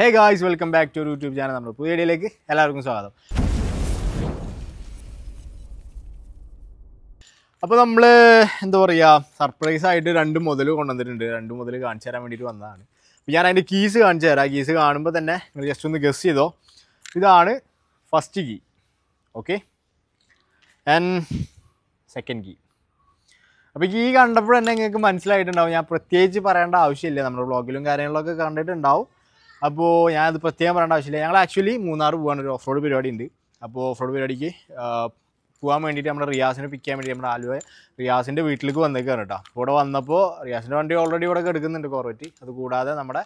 Hey guys, welcome back to our YouTube channel. നമ്മുടെ പുതിയ വീഡിയോയിലേക്ക് എല്ലാവർക്കും സ്വാഗതം. അപ്പോൾ നമ്മൾ എന്താ പറയുക സർപ്രൈസ് ആയിട്ട് രണ്ട് മുതൽ കൊണ്ടുവന്നിട്ടുണ്ട്. രണ്ട് മുതൽ കാണിച്ചു തരാൻ വേണ്ടിയിട്ട് വന്നതാണ്. അപ്പോൾ ഞാൻ അതിൻ്റെ കീസ് കാണിച്ചു തരാം. കീസ് കാണുമ്പോൾ തന്നെ നിങ്ങൾ ജസ്റ്റ് ഒന്ന് ഗസ് ചെയ്തോ. ഇതാണ് first key. Okay, and second key. അപ്പോൾ ഈ കണ്ടപ്പോൾ തന്നെ നിങ്ങൾക്ക് മനസ്സിലായിട്ടുണ്ടാവും. ഞാൻ പ്രത്യേകിച്ച് പറയേണ്ട ആവശ്യമില്ല. നമ്മുടെ വ്ളോഗിലും കാര്യങ്ങളിലൊക്കെ കണ്ടിട്ടുണ്ടാവും. അപ്പോൾ ഞാനത് പ്രത്യേകം പറയേണ്ട ആവശ്യമില്ല. ഞങ്ങൾ ആക്ച്വലി മൂന്നാർ പോകാൻ ഒരു ഓഫ് റോഡ് പരിപാടി ഉണ്ട്. അപ്പോൾ ഓഫ് റോഡ് പരിപാടിക്ക് പോകാൻ വേണ്ടിയിട്ട് നമ്മുടെ റിയാസിനെ പിക്ക് ചെയ്യാൻ വേണ്ടി നമ്മുടെ ആലുവ റിയാസിൻ്റെ വീട്ടിലേക്ക് വന്നേക്കാണ് കേട്ടോ. അപ്പോൾ ഇവിടെ വന്നപ്പോൾ റിയാസിൻ്റെ വണ്ടി ഓൾറെഡി ഇവിടെ കിടക്കുന്നുണ്ട് കോർവെറ്റ്. അതുകൂടാതെ നമ്മുടെ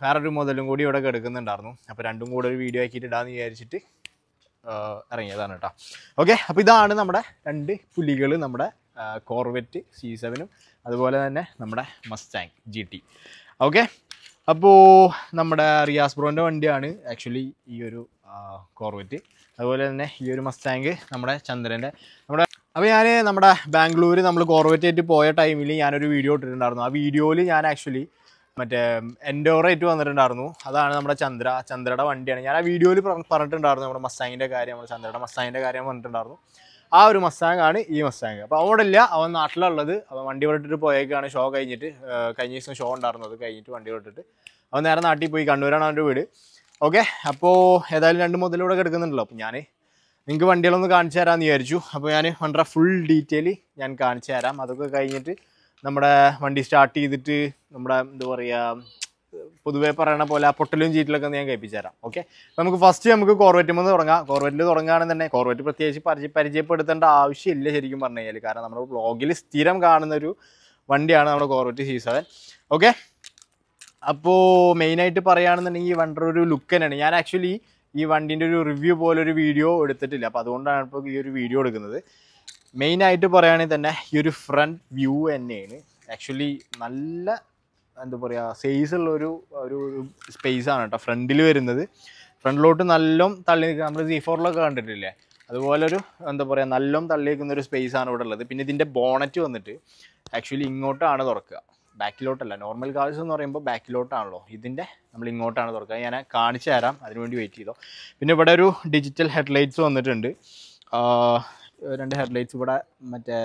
വേറൊരു മുതലും കൂടി ഇവിടെ കിടക്കുന്നുണ്ടായിരുന്നു. അപ്പോൾ രണ്ടും കൂടെ ഒരു വീഡിയോ ആക്കിയിട്ട് ഇടാമെന്ന് വിചാരിച്ചിട്ട് ഇറങ്ങിയതാണ് കേട്ടോ. ഓക്കെ, അപ്പോൾ ഇതാണ് നമ്മുടെ രണ്ട് പുലികൾ, നമ്മുടെ കോർവെറ്റ് C7 അതുപോലെ തന്നെ നമ്മുടെ മസ്റ്റാങ് GT. ഓക്കെ, അപ്പോൾ നമ്മുടെ റിയാസ് ബ്രോൻ്റെ വണ്ടിയാണ് ആക്ച്വലി ഈ ഒരു കോർവെറ്റ്. അതുപോലെ തന്നെ ഈ ഒരു മസ്റ്റാങ് നമ്മുടെ ചന്ദ്രൻ്റെ. അപ്പോൾ ഞാൻ നമ്മുടെ ബാംഗ്ലൂർ നമ്മൾ കോർവെറ്റ് ആയിട്ട് പോയ ടൈമിൽ ഞാനൊരു വീഡിയോ ഇട്ടിട്ടുണ്ടായിരുന്നു. ആ വീഡിയോയിൽ ഞാൻ ആക്ച്വലി മറ്റേ എൻഡോറായിട്ട് വന്നിട്ടുണ്ടായിരുന്നു. അതാണ് നമ്മുടെ ചന്ദ്രയുടെ വണ്ടിയാണ്. ഞാൻ ആ വീഡിയോയിൽ പറഞ്ഞിട്ടുണ്ടായിരുന്നു നമ്മുടെ മസ്റ്റാങ്ങിൻ്റെ കാര്യം, നമ്മുടെ ചന്ദ്രയുടെ മസ്റ്റാങ്ങിൻ്റെ കാര്യം പറഞ്ഞിട്ടുണ്ടായിരുന്നു. ആ ഒരു മസ്റ്റാങ് ആണ് ഈ മസ്റ്റാങ്. അപ്പോൾ അവിടെ ഇല്ല, അവൻ നാട്ടിലുള്ളത്. അവൻ വണ്ടി വിട്ടിട്ട് പോയേക്കാണ്. ഷോ കഴിഞ്ഞിട്ട് കഴിഞ്ഞ ദിവസം ഷോ ഉണ്ടായിരുന്നു. അത് കഴിഞ്ഞിട്ട് വണ്ടി വിട്ടിട്ട് അവൻ നേരെ നാട്ടിൽ പോയി. കണ്ണൂരാണ് അവൻ്റെ വീട്. ഓക്കെ, അപ്പോൾ ഏതായാലും രണ്ട് മുതലൂടെ കിടക്കുന്നുണ്ടല്ലോ. അപ്പോൾ ഞാൻ നിങ്ങൾക്ക് വണ്ടികളൊന്ന് കാണിച്ചു തരാമെന്ന് വിചാരിച്ചു. അപ്പോൾ ഞാൻ വണ്ടിയുടെ ഫുൾ ഡീറ്റെയിൽ ഞാൻ കാണിച്ചു തരാം. അതൊക്കെ കഴിഞ്ഞിട്ട് നമ്മുടെ വണ്ടി സ്റ്റാർട്ട് ചെയ്തിട്ട് നമ്മുടെ എന്താ പറയുക പൊതുവേ പറയണ പോലെ ആ പൊട്ടലും ചീറ്റിലൊക്കെ ഞാൻ കേൾപ്പിച്ചു തരാം. ഓക്കെ, അപ്പോൾ നമുക്ക് ഫസ്റ്റ് നമുക്ക് കോർവെറ്റിൽ നിന്ന് തുടങ്ങാം. കോർവെറ്റിൽ തുടങ്ങുകയാണെങ്കിൽ തന്നെ കോർവെറ്റ് പ്രത്യേകിച്ച് പരിചയപ്പെടുത്തേണ്ട ആവശ്യമില്ല ശരിക്കും പറഞ്ഞു കഴിഞ്ഞാൽ. കാരണം നമ്മുടെ വ്ളോഗിൽ സ്ഥിരം കാണുന്നൊരു വണ്ടിയാണ് നമ്മുടെ കോർവെറ്റ് C7. ഓക്കെ, അപ്പോൾ മെയിനായിട്ട് പറയുകയാണെന്നുണ്ടെങ്കിൽ ഈ വണ്ടിയുടെ ഒരു ലുക്ക് തന്നെയാണ്. ഞാൻ ആക്ച്വലി ഈ വണ്ടീൻ്റെ ഒരു റിവ്യൂ പോലൊരു വീഡിയോ എടുത്തിട്ടില്ല. അപ്പോൾ അതുകൊണ്ടാണ് ഇപ്പോൾ ഈ ഒരു വീഡിയോ എടുക്കുന്നത്. മെയിനായിട്ട് പറയുകയാണെങ്കിൽ തന്നെ ഈ ഒരു ഫ്രണ്ട് വ്യൂ തന്നെയാണ് ആക്ച്വലി നല്ല എന്താ പറയുക സൈസുള്ളൊരു ഒരു സ്പേസാണ് കേട്ടോ ഫ്രണ്ടിൽ വരുന്നത്. ഫ്രണ്ടിലോട്ട് നല്ലോം തള്ളി നിൽക്കുക. നമ്മൾ Z4 കണ്ടിട്ടില്ലേ, അതുപോലൊരു എന്താ പറയുക നല്ലോം തള്ളി നിൽക്കുന്നൊരു സ്പേസാണ് ഇവിടെ ഉള്ളത്. പിന്നെ ഇതിൻ്റെ ബോണറ്റ് വന്നിട്ട് ആക്ച്വലി ഇങ്ങോട്ടാണ് തുറക്കുക, ബാക്കിലോട്ടല്ല. നോർമൽ കാർസ് എന്ന് പറയുമ്പോൾ ബാക്കിലോട്ടാണല്ലോ, ഇതിൻ്റെ നമ്മൾ ഇങ്ങോട്ടാണ് തുറക്കുക. ഞാൻ കാണിച്ചു തരാം, അതിനുവേണ്ടി വെയിറ്റ് ചെയ്തോ. പിന്നെ ഇവിടെ ഒരു ഡിജിറ്റൽ ഹെഡ്ലൈറ്റ്സ് വന്നിട്ടുണ്ട്. രണ്ട് ഹെഡ്ലൈറ്റ്സ് ഇവിടെ മറ്റേ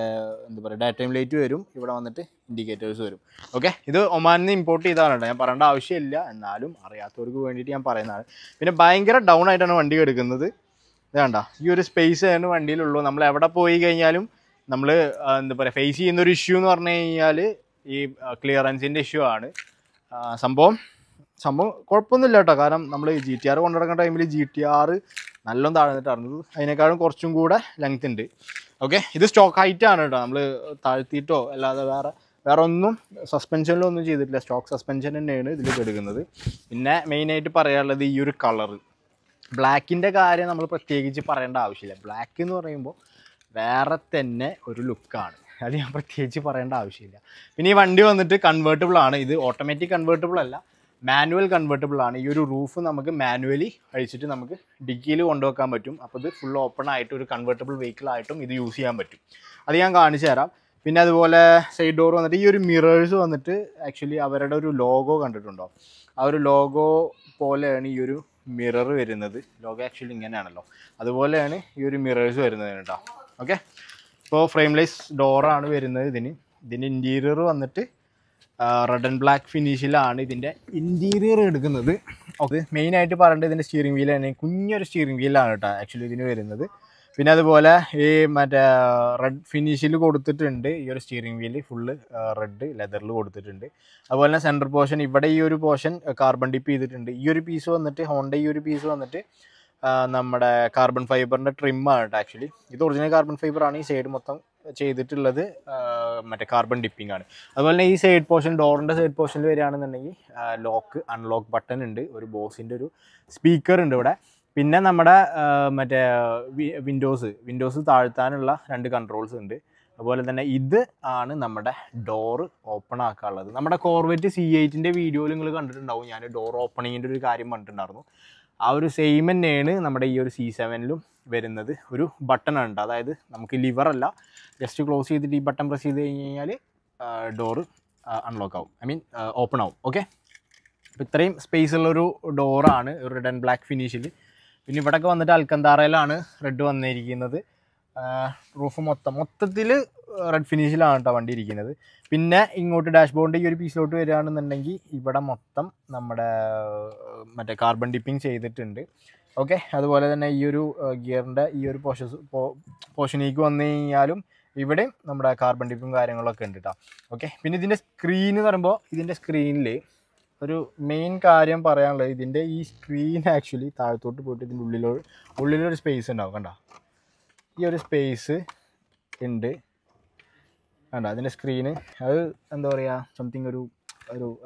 എന്താ പറയുക ഡേ ടൈം ലൈറ്റ് വരും. ഇവിടെ വന്നിട്ട് ഇൻഡിക്കേറ്റേഴ്സ് വരും. ഓക്കെ, ഇത് ഒമാനിൽ നിന്ന് ഇമ്പോർട്ട് ചെയ്തതാണ് കേട്ടോ. ഞാൻ പറയേണ്ട ആവശ്യമില്ല, എന്നാലും അറിയാത്തവർക്ക് വേണ്ടിയിട്ട് ഞാൻ പറയുന്നതാണ്. പിന്നെ ഭയങ്കര ഡൗൺ ആയിട്ടാണ് വണ്ടി എടുക്കുന്നത്. ഇത് കണ്ട ഈ ഒരു സ്പേസ് ആണ് വണ്ടിയിലുള്ളൂ. നമ്മൾ എവിടെ പോയി കഴിഞ്ഞാലും നമ്മൾ എന്താ പറയുക ഫേസ് ചെയ്യുന്നൊരു ഇഷ്യൂ എന്ന് പറഞ്ഞു കഴിഞ്ഞാൽ ഈ ക്ലിയറൻസിൻ്റെ ഇഷ്യൂ ആണ്. സംഭവം കുഴപ്പമൊന്നുമില്ല കേട്ടോ. കാരണം നമ്മൾ GTR കൊണ്ടുനടക്കുന്ന ടൈമിൽ GTR നല്ലോണം താഴ്ന്നിട്ടായിരുന്നത്, അതിനേക്കാളും കുറച്ചും കൂടെ ലെങ്ത് ഉണ്ട്. ഓക്കെ, ഇത് സ്റ്റോക്ക് ഹൈറ്റ് ആണ് കേട്ടോ. നമ്മൾ താഴ്ത്തിയിട്ടോ അല്ലാതെ വേറെ ഒന്നും സസ്പെൻഷനിലൊന്നും ചെയ്തിട്ടില്ല. സ്റ്റോക്ക് സസ്പെൻഷൻ തന്നെയാണ് ഇതിൽ എടുക്കുന്നത്. പിന്നെ മെയിനായിട്ട് പറയാനുള്ളത് ഈ ഒരു കളറ് ബ്ലാക്കിൻ്റെ കാര്യം നമ്മൾ പ്രത്യേകിച്ച് പറയേണ്ട ആവശ്യമില്ല. ബ്ലാക്ക് എന്ന് പറയുമ്പോൾ വേറെ തന്നെ ഒരു ലുക്കാണ്. അത് ഞാൻ പ്രത്യേകിച്ച് പറയേണ്ട ആവശ്യമില്ല. പിന്നെ ഈ വണ്ടി വന്നിട്ട് കൺവേർട്ടബിൾ ആണ്. ഇത് ഓട്ടോമാറ്റിക് കൺവേർട്ടബിൾ അല്ല, മാനുവൽ കൺവേർട്ടബിൾ ആണ്. ഈ ഒരു റൂഫ് നമുക്ക് മാനുവലി അഴിച്ചിട്ട് നമുക്ക് ഡിക്കിയിൽ കൊണ്ടുവെക്കാൻ പറ്റും. അപ്പോൾ ഇത് ഫുൾ ഓപ്പൺ ആയിട്ട് ഒരു കൺവേർട്ടബിൾ വെഹിക്കിളായിട്ടും ഇത് യൂസ് ചെയ്യാൻ പറ്റും. അത് ഞാൻ കാണിച്ചു തരാം. പിന്നെ അതുപോലെ സൈഡ് ഡോർ വന്നിട്ട് ഈ ഒരു മിറേഴ്സ് വന്നിട്ട് ആക്ച്വലി അവരുടെ ഒരു ലോഗോ കണ്ടിട്ടുണ്ടോ, ആ ഒരു ലോഗോ പോലെയാണ് ഈ ഒരു മിറർ വരുന്നത്. ലോഗോ ആക്ച്വലി ഇങ്ങനെയാണല്ലോ, അതുപോലെയാണ് ഈ ഒരു മിറേഴ്സ് വരുന്നത് കേട്ടോ. ഓക്കെ, ഇപ്പോൾ ഫ്രെയിംലെസ് ഡോറാണ് വരുന്നത്. ഇതിൻ്റെ ഇൻറ്റീരിയർ വന്നിട്ട് റെഡ് ആൻഡ് ബ്ലാക്ക് ഫിനിഷിലാണ് ഇതിൻ്റെ ഇൻറ്റീരിയർ എടുക്കുന്നത്. ഓക്കെ, മെയിനായിട്ട് പറയേണ്ടത് ഇതിൻ്റെ സ്റ്റിയറിംഗ് വീൽ തന്നെ കുഞ്ഞൊരു സ്റ്റിയറിംഗ് വീലാണ് കേട്ടോ ആക്ച്വലി ഇതിന് വരുന്നത്. പിന്നെ അതുപോലെ ഈ മറ്റേ റെഡ് ഫിനിഷിൽ കൊടുത്തിട്ടുണ്ട്. ഈ ഒരു സ്റ്റിയറിംഗ് വീല് ഫുള്ള് റെഡ് ലെതറിൽ കൊടുത്തിട്ടുണ്ട്. അതുപോലെ തന്നെ സെൻറ്റർ പോർഷൻ ഇവിടെ ഈ ഒരു പോർഷൻ കാർബൺ ഡിപ്പ് ചെയ്തിട്ടുണ്ട്. ഈ ഒരു പീസ് വന്നിട്ട് ഹോണ്ട ഈ ഒരു പീസ് വന്നിട്ട് നമ്മുടെ കാർബൺ ഫൈബറിൻ്റെ ട്രിമ്മാണ് കേട്ടോ. ആക്ച്വലി ഇത് ഒറിജിനൽ കാർബൺ ഫൈബറാണ്. ഈ സൈഡ് മൊത്തം ചെയ്തിട്ടുള്ളത് മറ്റേ കാർബൺ ഡിപ്പിംഗ് ആണ്. അതുപോലെ തന്നെ ഈ സൈഡ് പോർഷൻ ഡോറിൻ്റെ സൈഡ് പോർഷനിൽ വരികയാണെന്നുണ്ടെങ്കിൽ ലോക്ക് അൺലോക്ക് ബട്ടൺ ഉണ്ട്, ഒരു ബോസിൻ്റെ ഒരു സ്പീക്കർ ഉണ്ട് ഇവിടെ. പിന്നെ നമ്മുടെ മറ്റേ വിൻഡോസ് താഴ്ത്താനുള്ള 2 കൺട്രോൾസ് ഉണ്ട്. അതുപോലെ തന്നെ ഇത് ആണ് നമ്മുടെ ഡോറ് ഓപ്പൺ ആക്കാനുള്ളത്. നമ്മുടെ കോർവെറ്റ് C8ൻ്റെ വീഡിയോയിൽ നിങ്ങൾ കണ്ടിട്ടുണ്ടാവും, ഞാൻ ഡോർ ഓപ്പണിങ്ങിൻ്റെ ഒരു കാര്യം പറഞ്ഞിട്ടുണ്ടായിരുന്നു. ആ ഒരു സെയിം തന്നെയാണ് നമ്മുടെ ഈ ഒരു C7ലും വരുന്നത്. ഒരു ബട്ടൺ ഉണ്ട്, അതായത് നമുക്ക് ലിവറല്ല, ജസ്റ്റ് ക്ലോസ് ചെയ്തിട്ട് ഈ ബട്ടൺ പ്രസ് ചെയ്ത് കഴിഞ്ഞ് കഴിഞ്ഞാൽ ഡോറ് അൺലോക്ക് ആവും, ഐ മീൻ ഓപ്പൺ ആവും. ഓക്കെ, ഇത്രയും സ്പേസ് ഉള്ളൊരു ഡോറാണ്, ഒരു റെഡ് ആൻഡ് ബ്ലാക്ക് ഫിനിഷിൽ. പിന്നെ ഇവിടെയൊക്കെ വന്നിട്ട് അൽക്കന്താറയിലാണ് റെഡ് വന്നിരിക്കുന്നത്. റൂഫ് മൊത്തത്തിൽ റെഡ് ഫിനിഷിലാണ് കേട്ടോ വണ്ടി ഇരിക്കുന്നത്. പിന്നെ ഇങ്ങോട്ട് ഡാഷ്ബോർഡിൻ്റെ ഈ ഒരു പീസിലോട്ട് വരികയാണെന്നുണ്ടെങ്കിൽ ഇവിടെ മൊത്തം നമ്മുടെ മറ്റേ കാർബൺ ഡിപ്പിങ് ചെയ്തിട്ടുണ്ട്. ഓക്കെ, അതുപോലെ തന്നെ ഈ ഒരു ഗിയറിൻ്റെ ഈ ഒരു പോർഷനിലേക്ക് വന്നു കഴിഞ്ഞാലും ഇവിടെയും നമ്മുടെ കാർബൺ ഡിപ്പും കാര്യങ്ങളൊക്കെ ഉണ്ട് കേട്ടോ. ഓക്കെ, പിന്നെ ഇതിൻ്റെ സ്ക്രീൻ എന്ന് പറയുമ്പോൾ ഇതിൻ്റെ സ്ക്രീനിൽ ഒരു മെയിൻ കാര്യം പറയാനുള്ളത്, ഇതിൻ്റെ ഈ സ്ക്രീൻ ആക്ച്വലി താഴത്തോട്ട് പോയിട്ട് ഇതിൻ്റെ ഉള്ളിലൊരു സ്പേസ് ഉണ്ടാവും. കണ്ടോ, ഈ ഒരു സ്പേസ് ഉണ്ട് കണ്ടോ അതിൻ്റെ സ്ക്രീന്. അത് എന്താ പറയുക, സംതിങ് ഒരു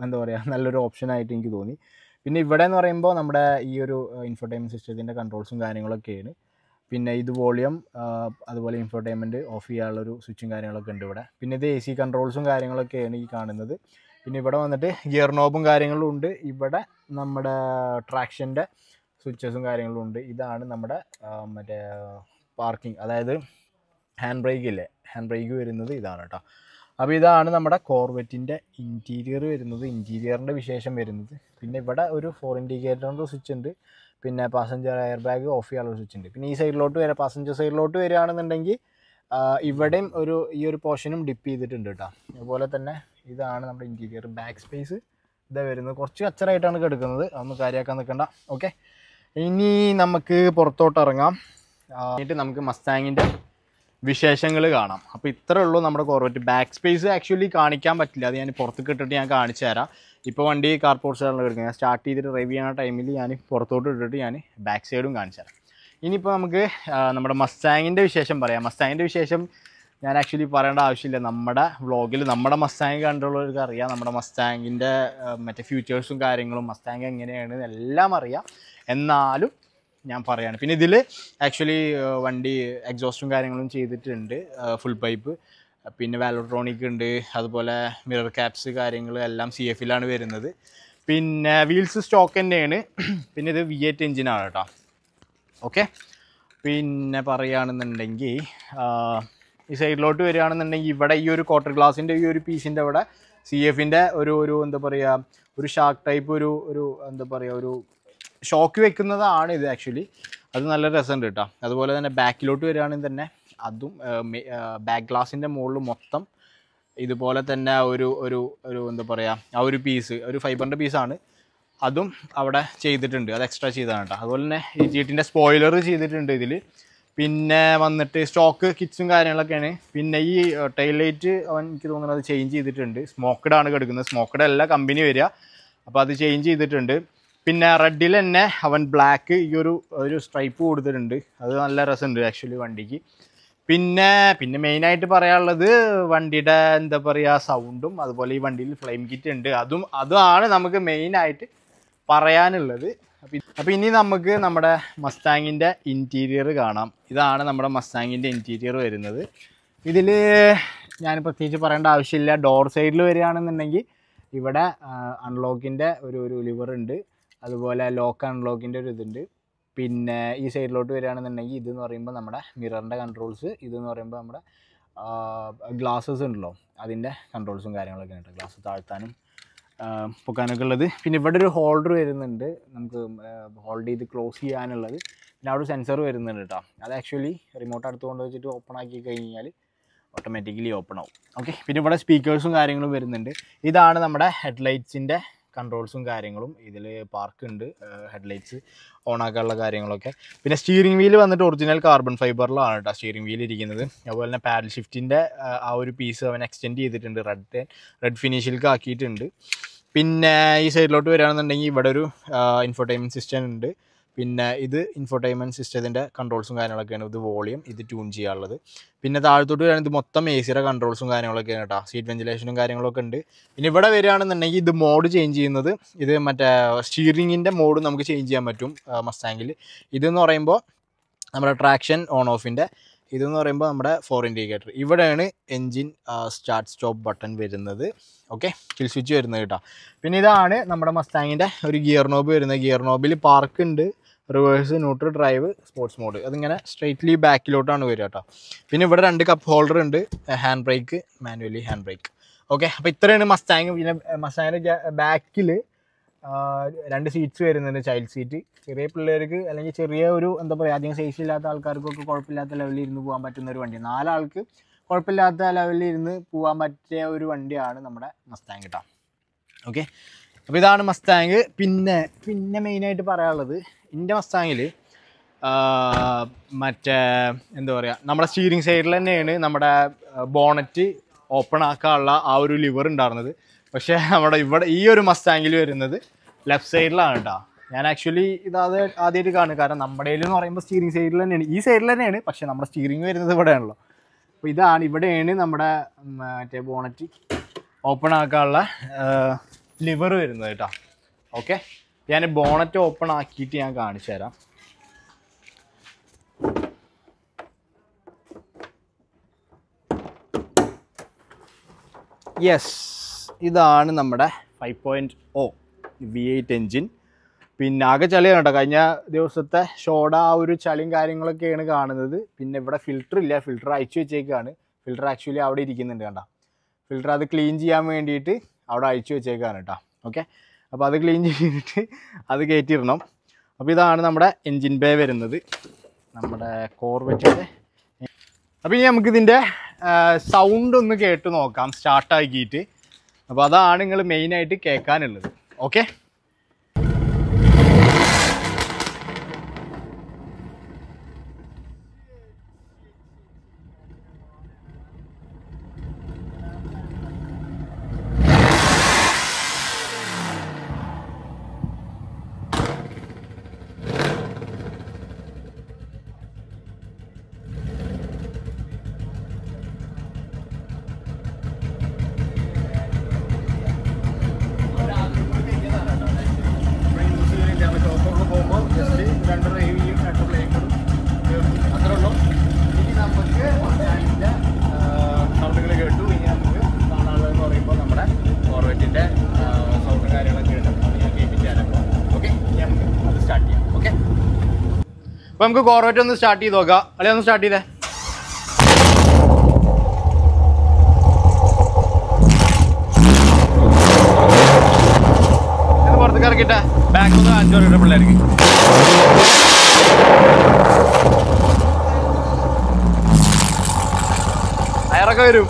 എന്താ പറയുക നല്ലൊരു ഓപ്ഷനായിട്ട് എനിക്ക് തോന്നി. പിന്നെ ഇവിടെ എന്ന് പറയുമ്പോൾ നമ്മുടെ ഈ ഒരു ഇൻഫോർടൈൻമെൻറ്റ് സിസ്റ്റത്തിൻ്റെ കൺട്രോൾസും കാര്യങ്ങളൊക്കെയാണ്. പിന്നെ ഇത് വോളിയം, അതുപോലെ ഇൻഫോർടൈൻമെൻറ്റ് ഓഫ് ചെയ്യാനുള്ളൊരു സ്വിച്ചും കാര്യങ്ങളൊക്കെ ഉണ്ട് ഇവിടെ. പിന്നെ ഇത് AC കൺട്രോൾസും കാര്യങ്ങളൊക്കെയാണ് ഈ കാണുന്നത്. പിന്നെ ഇവിടെ വന്നിട്ട് ഗിയർ നോബും കാര്യങ്ങളും ഉണ്ട്. ഇവിടെ നമ്മുടെ ട്രാക്ഷൻ്റെ സ്വിച്ചസും കാര്യങ്ങളും ഉണ്ട്. ഇതാണ് നമ്മുടെ മറ്റേ പാർക്കിംഗ്, അതായത് ഹാൻഡ് ബ്രേക്ക് ഇല്ലേ, ഹാൻഡ് ബ്രേക്ക് വരുന്നത് ഇതാണ് കേട്ടോ. അപ്പോൾ ഇതാണ് നമ്മുടെ കോർവെറ്റിൻ്റെ ഇൻറ്റീരിയർ വരുന്നത്, ഇൻറ്റീരിയറിൻ്റെ വിശേഷം വരുന്നത്. പിന്നെ ഇവിടെ ഒരു 4 ഇൻഡിക്കേറ്ററിൻ്റെ സ്വിച്ച് ഉണ്ട്. പിന്നെ പാസഞ്ചർ എയർ ബാഗ് ഓഫ് ചെയ്യാനുള്ള സ്വിച്ച് ഉണ്ട്. പിന്നെ ഈ സൈഡിലോട്ട് വരെ പാസഞ്ചർ സൈഡിലോട്ട് വരികയാണെന്നുണ്ടെങ്കിൽ ഇവിടെയും ഈ ഒരു പോർഷനും ഡിപ്പ് ചെയ്തിട്ടുണ്ട് കേട്ടോ. അതുപോലെ തന്നെ ഇതാണ് നമ്മുടെ ഇൻറ്റീരിയർ. ബാക്ക് സ്പേസ് ഇതാ വരുന്നത്, കുറച്ച് കച്ചറായിട്ടാണ് കിടക്കുന്നത്, അതൊന്നും കാര്യമാക്കാൻ നിൽക്കണ്ട. ഓക്കെ, ഇനി നമുക്ക് പുറത്തോട്ട് ഇറങ്ങാം. എന്നിട്ട് നമുക്ക് മസ്താങ്ങിൻ്റെ വിശേഷങ്ങൾ കാണാം. അപ്പോൾ ഇത്രേ ഉള്ളൂ നമ്മുടെ കോർവെറ്റ്. ബാക്ക് സ്പേസ് ആക്ച്വലി കാണിക്കാൻ പറ്റില്ല, അത് ഞാൻ പുറത്തേക്ക് ഇട്ടിട്ട് ഞാൻ കാണിച്ചു തരാം. ഇപ്പോൾ വണ്ടി കാർപോർട്ട് സൈഡിലാണ് കിടക്കുന്നത്. ഞാൻ സ്റ്റാർട്ട് ചെയ്തിട്ട് ഡ്രൈവ് ചെയ്യുന്ന ടൈമിൽ ഞാൻ പുറത്തോട്ട് ഇട്ടിട്ട് ഞാൻ ബാക്ക് സൈഡും കാണിച്ചു തരാം. ഇനിയിപ്പോൾ നമുക്ക് നമ്മുടെ മസ്താങ്ങിൻ്റെ വിശേഷം പറയാം. മസ്താങ്ങിൻ്റെ വിശേഷം ഞാൻ ആക്ച്വലി പറയേണ്ട ആവശ്യമില്ല, നമ്മുടെ വ്ളോഗിൽ നമ്മുടെ മസ്താങ് കണ്ടുള്ളവർക്ക് അറിയാം. നമ്മുടെ മസ്താങ്ങിൻ്റെ മറ്റേ ഫ്യൂച്ചേഴ്സും കാര്യങ്ങളും മസ്താങ് എങ്ങനെയാണ് എല്ലാം അറിയാം. എന്നാലും ഞാൻ പറയാണ്. പിന്നെ ഇതിൽ ആക്ച്വലി വണ്ടി എക്സോസ്റ്റും കാര്യങ്ങളും ചെയ്തിട്ടുണ്ട്, ഫുൾ പൈപ്പ്. പിന്നെ വാലോട്രോണിക് ഉണ്ട്, അതുപോലെ മിറർ ക്യാപ്സ് കാര്യങ്ങൾ എല്ലാം CF-ലാണ് വരുന്നത്. പിന്നെ വീൽസ് സ്റ്റോക്ക് തന്നെയാണ്. പിന്നെ ഇത് V8 എഞ്ചിനാണ് കേട്ടോ. ഓക്കെ, പിന്നെ പറയുകയാണെന്നുണ്ടെങ്കിൽ ഈ സൈഡിലോട്ട് വരികയാണെന്നുണ്ടെങ്കിൽ ഇവിടെ ഈ ഒരു ക്വാർട്ടർ ഗ്ലാസിൻ്റെ ഈ ഒരു പീസിൻ്റെ അവിടെ CF-ൻ്റെ ഒരു എന്താ പറയുക, ഒരു ഷാർക്ക് ടൈപ്പ് ഒരു എന്താ പറയുക, ഒരു ഷോക്ക് വെക്കുന്നതാണ് ഇത് ആക്ച്വലി. അത് നല്ല രസമുണ്ട് കേട്ടോ. അതുപോലെ തന്നെ ബാക്കിലോട്ട് വരികയാണെങ്കിൽ തന്നെ അതും ബാക്ക് ഗ്ലാസിൻ്റെ മുകളിൽ മൊത്തം ഇതുപോലെ തന്നെ ഒരു എന്താ പറയുക, ആ ഒരു പീസ് ഒരു ഫൈബറിൻ്റെ പീസാണ്, അതും അവിടെ ചെയ്തിട്ടുണ്ട്. അത് എക്സ്ട്രാ ചെയ്തതാണ് കേട്ടോ. അതുപോലെ തന്നെ ഈ G8-ൻ്റെ സ്പോയിലർ ചെയ്തിട്ടുണ്ട് ഇതിൽ. പിന്നെ വന്നിട്ട് സ്റ്റോക്ക് കിറ്റ്സും കാര്യങ്ങളൊക്കെയാണ്. പിന്നെ ഈ ടൈൽ ലൈറ്റ് എനിക്ക് തോന്നുന്നത് അത് ചേഞ്ച് ചെയ്തിട്ടുണ്ട്. സ്മോക്കഡ് ആണ് കിടക്കുന്നത്, സ്മോക്കഡ് അല്ല കമ്പനി വരിക, അപ്പോൾ അത് ചേഞ്ച് ചെയ്തിട്ടുണ്ട്. പിന്നെ റെഡിൽ തന്നെ അവൻ ബ്ലാക്ക് ഈ ഒരു സ്ട്രൈപ്പ് കൊടുത്തിട്ടുണ്ട്, അത് നല്ല രസമുണ്ട് ആക്ച്വലി വണ്ടിക്ക്. പിന്നെ മെയിനായിട്ട് പറയാനുള്ളത് വണ്ടിയുടെ എന്താ പറയുക സൗണ്ടും, അതുപോലെ ഈ വണ്ടിയിൽ ഫ്ലെയിം കിറ്റ് ഉണ്ട്, അതാണ് നമുക്ക് മെയിനായിട്ട് പറയാനുള്ളത്. അപ്പോൾ ഇനി നമുക്ക് നമ്മുടെ മസ്താങ്ങിൻ്റെ ഇൻറ്റീരിയർ കാണാം. ഇതാണ് നമ്മുടെ മസ്താങ്ങിൻ്റെ ഇൻറ്റീരിയർ വരുന്നത്. ഇതിൽ ഞാൻ പ്രത്യേകിച്ച് പറയേണ്ട ആവശ്യമില്ല. ഡോർ സൈഡിൽ വരികയാണെന്നുണ്ടെങ്കിൽ ഇവിടെ അൺലോക്കിൻ്റെ ഒരു ലിവർ ഉണ്ട്, അതുപോലെ ലോക്ക് അൺലോക്കിൻ്റെ ഒരു ഇതുണ്ട്. പിന്നെ ഈ സൈഡിലോട്ട് വരികയാണെന്നുണ്ടെങ്കിൽ ഇതെന്ന് പറയുമ്പോൾ നമ്മുടെ മിററിൻ്റെ കൺട്രോൾസ്, ഇതെന്ന് പറയുമ്പോൾ നമ്മുടെ ഗ്ലാസ്സസ് ഉണ്ടല്ലോ അതിൻ്റെ കൺട്രോൾസും കാര്യങ്ങളൊക്കെ ഉണ്ട്, ഗ്ലാസ് താഴ്ത്താനും പൊക്കാനൊക്കെ ഉള്ളത്. പിന്നെ ഇവിടെ ഒരു ഹോൾഡർ വരുന്നുണ്ട്, നമുക്ക് ഹോൾഡ് ചെയ്ത് ക്ലോസ് ചെയ്യാനുള്ളത്. പിന്നെ അവിടെ ഒരു സെൻസർ വരുന്നുണ്ട് കേട്ടോ. അത് ആക്ച്വലി റിമോട്ട് അടുത്ത് കൊണ്ട് വെച്ചിട്ട് ഓപ്പൺ ആക്കി കഴിഞ്ഞാൽ ഓട്ടോമാറ്റിക്കലി ഓപ്പൺ ആവും. ഓക്കെ, പിന്നെ ഇവിടെ സ്പീക്കേഴ്സും കാര്യങ്ങളും വരുന്നുണ്ട്. ഇതാണ് നമ്മുടെ ഹെഡ്ലൈറ്റ്സിൻ്റെ കൺട്രോൾസും കാര്യങ്ങളും. ഇതിൽ പാർക്ക് ഉണ്ട്, ഹെഡ്ലൈറ്റ്സ് ഓൺ ആക്കാനുള്ള കാര്യങ്ങളൊക്കെ. പിന്നെ സ്റ്റിയറിംഗ് വീല് വന്നിട്ട് ഒറിജിനൽ കാർബൺ ഫൈബറിലാണ് കേട്ടോ സ്റ്റിയറിംഗ് വീൽ ഇരിക്കുന്നത്. അതുപോലെ തന്നെ പാഡൽ ഷിഫ്റ്റിൻ്റെ ആ ഒരു പീസ് അവൻ എക്സ്റ്റെൻഡ് ചെയ്തിട്ടുണ്ട്, റെഡ് ഫിനിഷിലേക്ക് ആക്കിയിട്ടുണ്ട്. പിന്നെ ഈ സൈഡിലോട്ട് വരികയാണെന്നുണ്ടെങ്കിൽ ഇവിടെ ഒരു ഇൻഫോർടൈൻമെൻറ്റ് സിസ്റ്റം ഉണ്ട്. പിന്നെ ഇത് ഇൻഫോർടൈൻമെൻറ്റ് സിസ്റ്റത്തിൻ്റെ കൺട്രോൾസും കാര്യങ്ങളൊക്കെയാണ്. ഇത് വോളിയം, ഇത് ട്യൂൺ ചെയ്യാനുള്ളത്. പിന്നെ താഴത്തോട്ട് വരികയാണെങ്കിൽ ഇത് മൊത്തം AC-യുടെ കൺട്രോൾസും കാര്യങ്ങളൊക്കെയാണ് കേട്ടോ. സീറ്റ് വെന്റിലേഷനും കാര്യങ്ങളൊക്കെ ഉണ്ട്. പിന്നെ ഇവിടെ വരികയാണെന്നുണ്ടെങ്കിൽ ഇത് മോഡ് ചേഞ്ച് ചെയ്യുന്നത്, ഇത് മറ്റേ സ്റ്റിയറിങ്ങിൻ്റെ മോഡ് നമുക്ക് ചേഞ്ച് ചെയ്യാൻ പറ്റും മസ്താങ്ങിൽ. ഇതെന്ന് പറയുമ്പോൾ നമ്മുടെ ട്രാക്ഷൻ ഓൺ ഓഫിൻ്റെ, ഇതെന്ന് പറയുമ്പോൾ നമ്മുടെ 4 ഇൻഡിക്കേറ്റർ. ഇവിടെയാണ് എൻജിൻ സ്റ്റാർട്ട് സ്റ്റോപ്പ് ബട്ടൺ വരുന്നത്. ഓക്കെ, കിൽ സ്വിച്ച് വരുന്നത് കേട്ടോ. പിന്നെ ഇതാണ് നമ്മുടെ മസ്താങ്ങിൻ്റെ ഒരു ഗിയർ നോബ് വരുന്നത്. ഗിയർ നോബിൽ പാർക്ക് ഉണ്ട്, reverse, neutral, drive, sports mode. അതിങ്ങനെ സ്ട്രെയിറ്റ്ലി ബാക്കിലോട്ടാണ് വരിക കേട്ടോ. പിന്നെ ഇവിടെ 2 കപ്പ് ഹോൾഡർ ഉണ്ട്, hand brake, manually hand brake. Okay, അപ്പോൾ ഇത്രയാണ് മസ്താങ്. പിന്നെ മസ്താങ്ങിൻ്റെ ബാക്കിൽ 2 സീറ്റ്സ് വരുന്നുണ്ട്, ചൈൽഡ് സീറ്റ്. ചെറിയ പിള്ളേർക്ക് അല്ലെങ്കിൽ ചെറിയ ഒരു എന്താ പറയുക അധികം സൈസ് ഇല്ലാത്ത ആൾക്കാർക്കൊക്കെ കുഴപ്പമില്ലാത്ത ലെവലിൽ ഇരുന്ന് പോകാൻ പറ്റുന്ന ഒരു വണ്ടി. 4 ആൾക്ക് കുഴപ്പമില്ലാത്ത ലെവലിൽ ഇരുന്ന് പോകാൻ പറ്റിയ ഒരു വണ്ടിയാണ് നമ്മുടെ മസ്താങ് കേട്ടോ. ഓക്കെ, അപ്പോൾ ഇതാണ് മസ്താങ്. പിന്നെ മെയിനായിട്ട് പറയാനുള്ളത് എൻ്റെ മസ്താങ്ങിൽ മറ്റേ എന്താ പറയുക നമ്മുടെ സ്റ്റീറിംഗ് സൈഡിൽ തന്നെയാണ് നമ്മുടെ ബോണറ്റ് ഓപ്പൺ ആക്കാനുള്ള ആ ഒരു ലിവർ ഉണ്ടായിരുന്നത്. പക്ഷേ നമ്മുടെ ഇവിടെ ഈ ഒരു മസ്താങ്ങിൽ വരുന്നത് ലെഫ്റ്റ് സൈഡിലാണ് കേട്ടോ. ഞാൻ ആക്ച്വലി ആദ്യമായിട്ട് കാണും, കാരണം നമ്മുടെ എന്ന് പറയുമ്പോൾ സ്റ്റീറിംഗ് സൈഡിൽ തന്നെയാണ്, ഈ സൈഡിൽ തന്നെയാണ്, പക്ഷേ നമ്മുടെ സ്റ്റീറിംഗ് വരുന്നത് ഇവിടെയാണല്ലോ. അപ്പോൾ ഇവിടെയാണ് നമ്മുടെ മറ്റേ ബോണറ്റ് ഓപ്പൺ ആക്കാനുള്ള ലിവർ വരുന്നത് കേട്ടോ. ഓക്കെ, ഞാൻ ബോണറ്റ് ഓപ്പൺ ആക്കിയിട്ട് ഞാൻ കാണിച്ചു തരാം. യെസ്, ഇതാണ് നമ്മുടെ 5.0 V8 എൻജിൻ. പിന്നെ ആകെ ചളിയാണ് കേട്ടോ. കഴിഞ്ഞ ദിവസത്തെ ഷോയുടെ ആ ഒരു ചളിയും കാര്യങ്ങളൊക്കെയാണ് കാണുന്നത്. പിന്നെ ഇവിടെ ഫിൽറ്റർ ഇല്ല, ഫിൽറ്റർ അയച്ചു വെച്ചേക്കാണ്. ഫിൽറ്റർ ആക്ച്വലി അവിടെ ഇരിക്കുന്നുണ്ട് കണ്ടോ. ഫിൽറ്റർ അത് ക്ലീൻ ചെയ്യാൻ വേണ്ടിയിട്ട് അവിടെ അയച്ചു വെച്ചേക്കാണ് കേട്ടോ. ഓക്കെ, അപ്പോൾ അത് ക്ലീൻ ചെയ്തിട്ട് അത് കയറ്റിയിടണം. അപ്പോൾ ഇതാണ് നമ്മുടെ എൻജിൻ ബേ വരുന്നത്, നമ്മുടെ കോർവെറ്റിൻ്റെ. അപ്പോൾ ഇനി നമുക്കിതിൻ്റെ സൗണ്ട് ഒന്ന് കേട്ട് നോക്കാം സ്റ്റാർട്ടാക്കിയിട്ട്. അപ്പോൾ അതാണ് നിങ്ങൾ മെയിനായിട്ട് കേൾക്കാനുള്ളത്. ഓക്കെ, അപ്പോൾ നമുക്ക് കോർവെറ്റ് ഒന്ന് സ്റ്റാർട്ട് ചെയ്ത് നോക്കാം. അല്ലെ ഒന്ന് സ്റ്റാർട്ട് ചെയ്തേ. പുറത്തേക്ക് ഇറക്കിട്ടെ, ബാക്ക് ഒന്ന് 5 രൂപ പിള്ളേർക്ക്. അയറൊക്കെ വരും.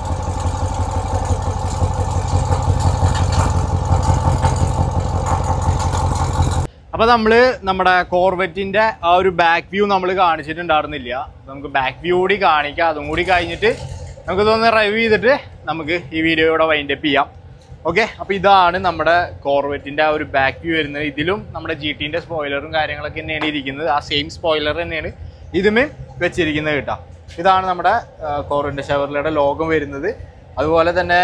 അപ്പോൾ നമ്മൾ നമ്മുടെ കോർവെറ്റിൻ്റെ ആ ഒരു ബാക്ക് വ്യൂ നമ്മൾ കാണിച്ചിട്ടുണ്ടായിരുന്നില്ല. നമുക്ക് ബാക്ക് വ്യൂ കൂടി കാണിക്കാം. അതും കൂടി കഴിഞ്ഞിട്ട് നമുക്കിതൊന്ന് റിവ്യൂ ചെയ്തിട്ട് നമുക്ക് ഈ വീഡിയോ ഇവിടെ വൈൻഡപ്പ് ചെയ്യാം. ഓക്കെ, അപ്പോൾ ഇതാണ് നമ്മുടെ കോർവെറ്റിൻ്റെ ആ ഒരു ബാക്ക് വ്യൂ വരുന്നത്. ഇതിലും നമ്മുടെ GTൻ്റെ സ്പോയിലറും കാര്യങ്ങളൊക്കെ തന്നെയാണ് ഇരിക്കുന്നത്. ആ സെയിം സ്പോയിലർ തന്നെയാണ് ഇതുമേ വെച്ചിരിക്കുന്നത് കേട്ടോ. ഇതാണ് നമ്മുടെ കോർവെറ്റിൻ്റെ ഷെവർലെയുടെ ലോഗോ വരുന്നത്. അതുപോലെ തന്നെ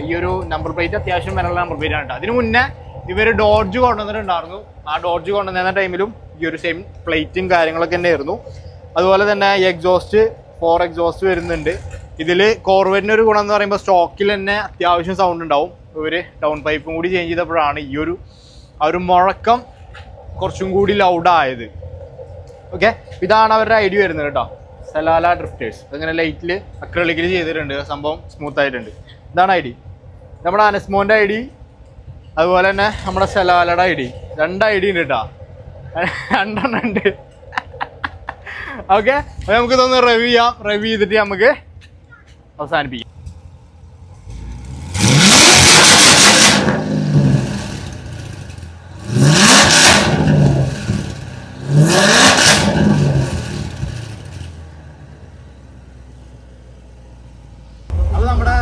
ഈ ഒരു നമ്പർ പ്ലേറ്റ് അത്യാവശ്യം വിലയുള്ള നമ്പർ പ്ലേറ്റ് ആണ് കേട്ടോ. അതിന് മുന്നേ ഇവർ ഡോഡ്ജ് കൊണ്ടുവന്നിട്ടുണ്ടായിരുന്നു. ആ ഡോഡ്ജ് കൊണ്ടുവന്ന ടൈമിലും ഈ ഒരു സെയിം പ്ലേറ്റും കാര്യങ്ങളൊക്കെ തന്നെയായിരുന്നു. അതുപോലെ തന്നെ എക്സോസ്റ്റ് 4 എക്സോസ്റ്റ് വരുന്നുണ്ട്. ഇതിൽ കോർവെറ്റിന് ഒരു ഗുണം എന്ന് പറയുമ്പോൾ സ്റ്റോക്കിൽ തന്നെ അത്യാവശ്യം സൗണ്ട് ഉണ്ടാവും. ഇവർ ടൗൺ പൈപ്പും കൂടി ചേഞ്ച് ചെയ്തപ്പോഴാണ് ഈ ഒരു മുഴക്കം കുറച്ചും കൂടി ലൗഡായത്. ഓക്കെ, ഇതാണ് അവരുടെ ഐഡി വരുന്നത് കേട്ടോ. സലാല ഡ്രിഫ്റ്റേഴ്സ്. അങ്ങനെ ലൈറ്റിൽ അക്രലിക്കിൽ ചെയ്തിട്ടുണ്ട്. സംഭവം സ്മൂത്ത് ആയിട്ടുണ്ട്. ഇതാണ് ഐഡി. നമ്മുടെ അനസ്മോൻ്റെ ഐഡി, അതുപോലെ തന്നെ നമ്മുടെ സലാലയുടെ ഐഡി. 2 ഐഡി ഉണ്ട് കേട്ടോ, 2 ഉണ്ട്. ഓക്കെ, അപ്പോൾ നമുക്കിതൊന്ന് റിവ്യൂ ചെയ്യാം. റിവ്യൂ ചെയ്തിട്ട് നമുക്ക് അവസാനിപ്പിക്കാം. അപ്പോൾ നമ്മുടെ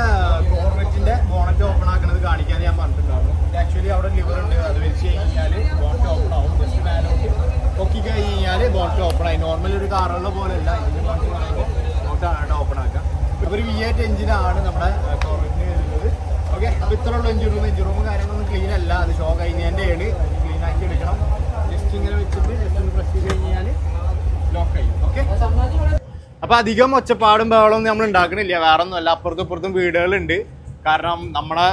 കോർവെറ്റിൻ്റെ ബോണറ്റ് ഓപ്പൺ ആക്കുന്നത് കാണിക്കാൻ ഞാൻ പറഞ്ഞിട്ടുണ്ടായിരുന്നു. ആക്ച്വലി അവിടെ ലിവർ ഉണ്ട്, അത് വെച്ച് കഴിഞ്ഞാൽ ബോണറ്റ് ഓപ്പൺ ആവും. ജസ്റ്റ് മേലോട്ട് പൊക്കി കഴിഞ്ഞാൽ ബോണറ്റ് ഓപ്പൺ ആയി. നോർമൽ ഒരു കാറുള്ള പോലെ അല്ല ഇതിൻ്റെ ബോണറ്റ് പറയുമ്പോൾ ബോണറ്റാണ് ഓപ്പൺ ആക്കുക. ഒരു V8 എഞ്ചിനാണ് നമ്മുടെ കോർവെറ്റിന് വരുന്നത്. ഓക്കെ, അപ്പോൾ ഇത്രയുള്ള എഞ്ചിൻ റൂം കാര്യങ്ങളൊന്നും ക്ലീൻ അല്ല. അത് ഷോ കഴിഞ്ഞതിൻ്റെയാണ്. ക്ലീൻ ആക്കി എടുക്കണം. ജസ്റ്റ് ഇങ്ങനെ വെച്ചിട്ട് ജസ്റ്റ് ഒന്ന് പ്രസ് ചെയ്ത് കഴിഞ്ഞാൽ ലോക്ക് ആയി. ഓക്കെ, അപ്പോൾ അധികം ഒച്ചപ്പാടും ബഹളമൊന്നും നമ്മൾ ഉണ്ടാക്കണില്ല. വേറെ ഒന്നുമല്ല, അപ്പുറത്തും ഇപ്പുറത്തും വീടുകളുണ്ട്. കാരണം നമ്മുടെ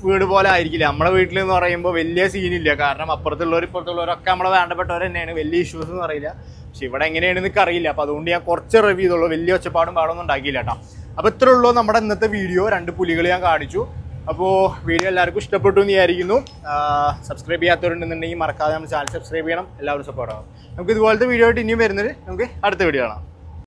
വീട് പോലെ ആയിരിക്കില്ല. നമ്മുടെ വീട്ടിൽ എന്ന് പറയുമ്പോൾ വലിയ സീനില്ല. കാരണം ഇപ്പുറത്തുള്ളവരൊക്കെ നമ്മളെ വേണ്ടപ്പെട്ടവർ തന്നെയാണ്. വലിയ ഇഷ്യൂസ് എന്ന് അറിയില്ല. പക്ഷെ ഇവിടെ എങ്ങനെയാണെന്ന് എനിക്ക് അറിയില്ല. അപ്പോൾ അതുകൊണ്ട് ഞാൻ കുറച്ച് റിവ്യൂ ചെയ്തുള്ളൂ. വലിയ ഒച്ചപ്പാടും പാടൊന്നും ഉണ്ടാക്കിയില്ല കേട്ടോ. അപ്പോൾ ഇത്രേ ഉള്ളൂ നമ്മുടെ ഇന്നത്തെ വീഡിയോ. 2 പുലികൾ ഞാൻ കാണിച്ചു. അപ്പോൾ വീഡിയോ എല്ലാവർക്കും ഇഷ്ടപ്പെട്ടു എന്ന് വിചാരിക്കുന്നു. സബ്സ്ക്രൈബ് ചെയ്യാത്തവരുണ്ടെന്നുണ്ടെങ്കിൽ മറക്കാതെ നമ്മുടെ ചാനൽ സബ്സ്ക്രൈബ് ചെയ്യണം. എല്ലാവരും സപ്പോർട്ട് ആവും. നമുക്ക് ഇതുപോലത്തെ വീഡിയോ ആയിട്ട് ഇനിയും വരുന്നത് നമുക്ക് അടുത്ത വീഡിയോ കാണാം.